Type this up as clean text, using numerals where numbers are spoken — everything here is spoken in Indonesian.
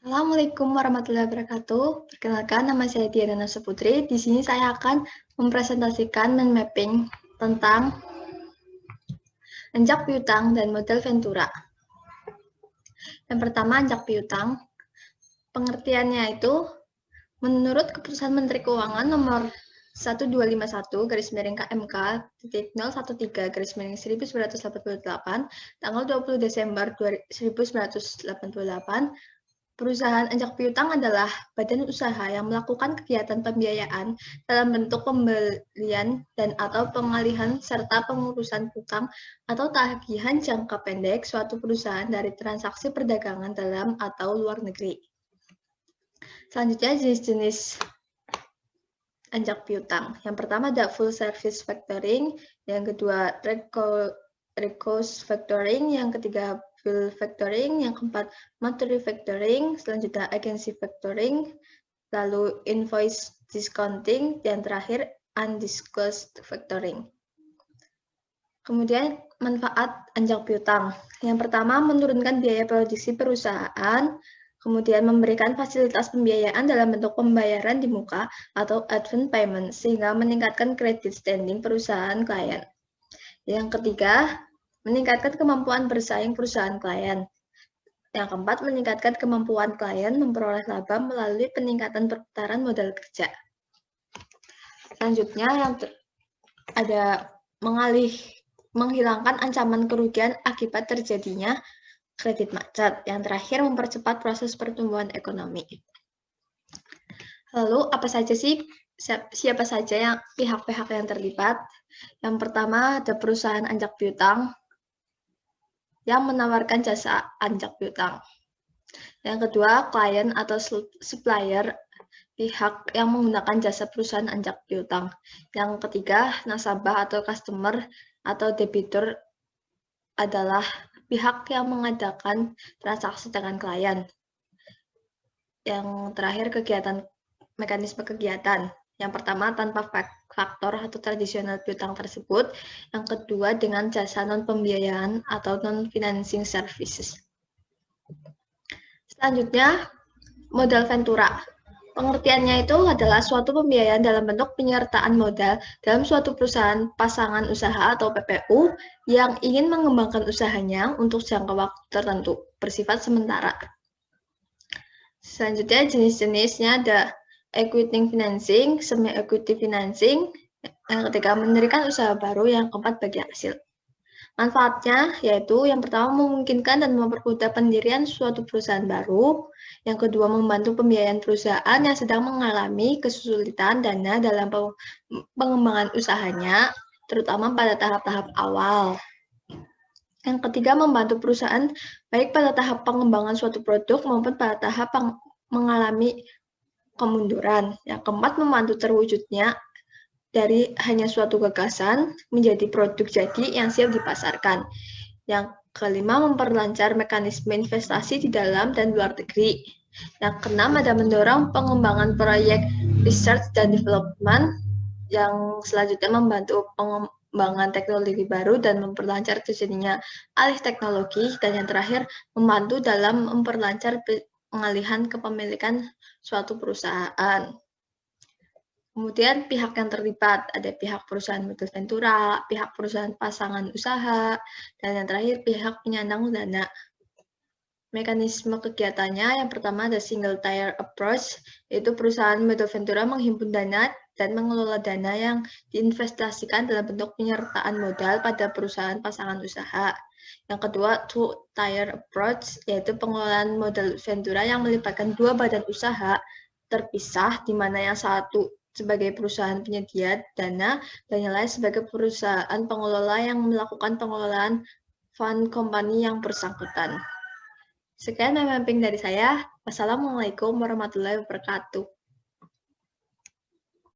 Assalamualaikum warahmatullahi wabarakatuh. Perkenalkan, nama saya Diana Nasuputri. Di sini saya akan mempresentasikan mind mapping tentang anjak piutang dan model Ventura. Yang pertama, anjak piutang. Pengertiannya itu, menurut Keputusan Menteri Keuangan nomor 1251 KMK 013 1988 tanggal 20 Desember 1988, perusahaan anjak piutang adalah badan usaha yang melakukan kegiatan pembiayaan dalam bentuk pembelian dan atau pengalihan serta pengurusan hutang atau tagihan jangka pendek suatu perusahaan dari transaksi perdagangan dalam atau luar negeri. Selanjutnya, jenis-jenis anjak piutang. Yang pertama ada full service factoring, yang kedua recourse factoring, yang ketiga bill factoring, yang keempat monthly factoring, selanjutnya agency factoring, lalu invoice discounting, dan terakhir undisclosed factoring. Kemudian manfaat anjak piutang. Yang pertama, menurunkan biaya produksi perusahaan, kemudian memberikan fasilitas pembiayaan dalam bentuk pembayaran di muka atau advance payment, sehingga meningkatkan credit standing perusahaan klien. Yang ketiga, meningkatkan kemampuan bersaing perusahaan klien. Yang keempat, meningkatkan kemampuan klien memperoleh laba melalui peningkatan perputaran modal kerja. Selanjutnya, yang ada menghilangkan ancaman kerugian akibat terjadinya kredit macet. Yang terakhir, mempercepat proses pertumbuhan ekonomi. Lalu, siapa saja yang pihak-pihak yang terlibat? Yang pertama, ada perusahaan anjak piutang yang menawarkan jasa anjak piutang. Yang kedua, klien atau supplier, pihak yang menggunakan jasa perusahaan anjak piutang. Yang ketiga, nasabah atau customer atau debitur adalah pihak yang mengadakan transaksi dengan klien. Yang terakhir, mekanisme kegiatan. Yang pertama, tanpa faktor atau tradisional piutang tersebut. Yang kedua, dengan jasa non-pembiayaan atau non-financing services. Selanjutnya, modal Ventura. Pengertiannya itu adalah suatu pembiayaan dalam bentuk penyertaan modal dalam suatu perusahaan pasangan usaha atau PPU yang ingin mengembangkan usahanya untuk jangka waktu tertentu, bersifat sementara. Selanjutnya, jenis-jenisnya ada equity financing, semi-equity financing, yang ketiga mendirikan usaha baru, yang keempat bagi hasil. Manfaatnya yaitu yang pertama memungkinkan dan mempermudah pendirian suatu perusahaan baru, yang kedua membantu pembiayaan perusahaan yang sedang mengalami kesulitan dana dalam pengembangan usahanya, terutama pada tahap-tahap awal. Yang ketiga membantu perusahaan baik pada tahap pengembangan suatu produk maupun pada tahap mengalami kemunduran. Yang keempat membantu terwujudnya dari hanya suatu gagasan menjadi produk jadi yang siap dipasarkan. Yang kelima, memperlancar mekanisme investasi di dalam dan luar negeri. Yang keenam, ada mendorong pengembangan proyek research dan development. Yang selanjutnya membantu pengembangan teknologi baru dan memperlancar terjadinya alih teknologi. Dan yang terakhir, membantu dalam memperlancar pengalihan kepemilikan suatu perusahaan. Kemudian pihak yang terlibat, ada pihak perusahaan modal Ventura, pihak perusahaan pasangan usaha, dan yang terakhir pihak penyandang dana. Mekanisme kegiatannya, yang pertama ada single tier approach, yaitu perusahaan modal Ventura menghimpun dana dan mengelola dana yang diinvestasikan dalam bentuk penyertaan modal pada perusahaan pasangan usaha. Yang kedua, two tier approach, yaitu pengelolaan modal Ventura yang melibatkan dua badan usaha terpisah, di mana yang satu sebagai perusahaan penyedia dana dan yang lain sebagai perusahaan pengelola yang melakukan pengelolaan fund company yang bersangkutan. Sekian mapping dari saya. Wassalamualaikum warahmatullahi wabarakatuh.